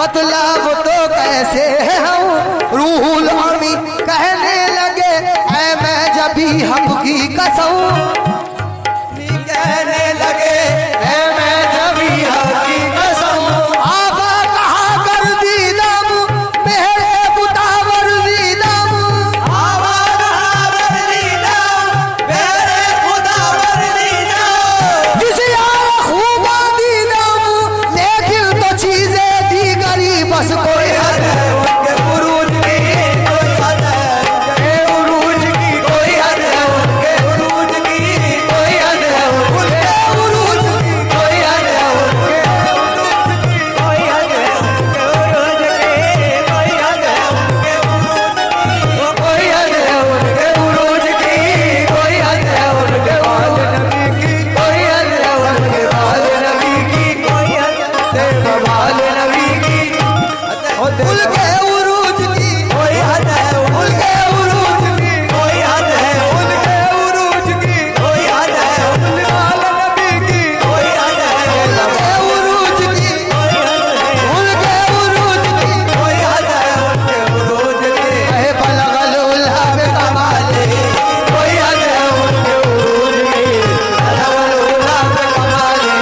मतलब तो कैसे हूँ रूहुल अमी कहने लगे ऐ मैं जब भी हक की कसम कहने लगे ऐ मैं जब भी हक की कसम आबा कहा कर दीदम मेरे बुतावर दीदम आबा कहा कर दीदम मेरे बुतावर दीदम जिसे आया खूबा दीदम लेकिन तो चीजें दी गरी बस कोई हद है उनके उरूज की कोई हद है उरूज की कोई हद है उनके उरूज की कोई हद है उनके उरूज की कोई हद है उनके उरूज की कोई हद है उनके उरूज की कोई हद है उनके कोई हद है उनके उरूज की कोई हद है उनके बाल नबी की कोई हद है उनके बाल नबी की कोई हद है बाल नबी की उनके उरूज की कोई हद है उनके उरूज की कोई हद है उनके उरूज की कोई हद है उनके बाल नबी की कोई हद है उनके उरूज की कोई हद है उनके उरूज की कोई हद है उनके उरूज की है बलगल उल्हा में कमाले कोई हद है उनके उरूज की बलगल उल्हा में कमाले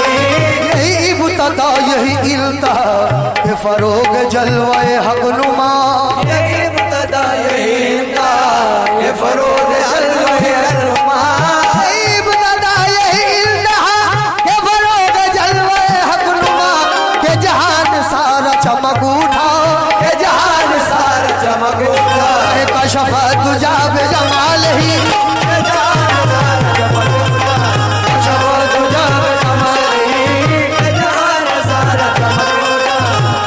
यही इब्तदा यही इल्तहा के फरोग जलवाए हक नुमा यही इब्तदा यही इल्तहा के फरोग जलवाए हक नुमा यही इब्तदा यही इल्तहा के फरोग जलवाए हक नुमा के जहान सारा चमक उठा के जहान सारा चमक उठा के कशफ तुझा बे जमाल ही के जहान सारा चमक उठा कशफ तुझा बे जमाल ही के जहान सारा चमक उठा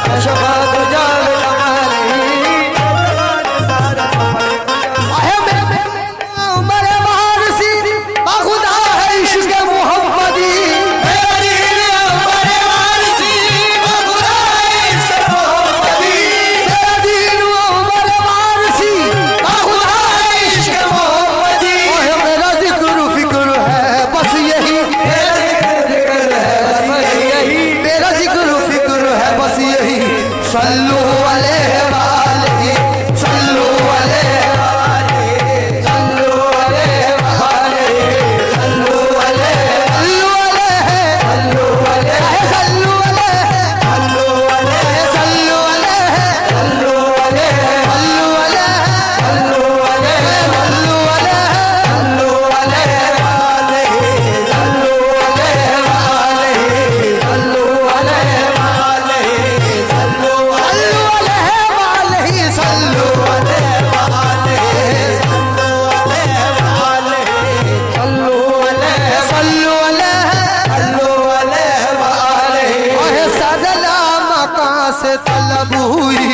कशफ तुझा बे जमाल ही के जहान सारा चमक उठा आहे मेरे वारसी खुदा है इश्क मोहम्मदी मेरा दीन मेरे वारसी खुदा है इश्क मोहम्मदी मेरा दीन मेरे वारसी खुदा है इश्क मोहम्मदी ओए मेरा जिक्र फिक्र है बस यही मेरा जिक्र है बस यही मेरा जिक्र फिक्र है बस यही सल्लू अलैहि वालैहि सल्लू अलैहि वालैहि सल्लू अलैहि वालैहि सल्लू अलैहि सल्लू अलैहि सल्लू अलैहि सल्लू अलैहि सल्लू अलैहि सल्लू अलैहि सल्लू अलैहि सल्लू अलैहि सल्लू अलैहि सल्लू अलैहि वालैहि सल्लू अलैहि वालैहि सल्लू अलैहि सल्लू अलैहि सल्लू अलैहि वालैहि सल्लू अलैहि सल्लू अलैहि सल्लू अलैहि वालैहि ओहे सदला मकां से तलब हुई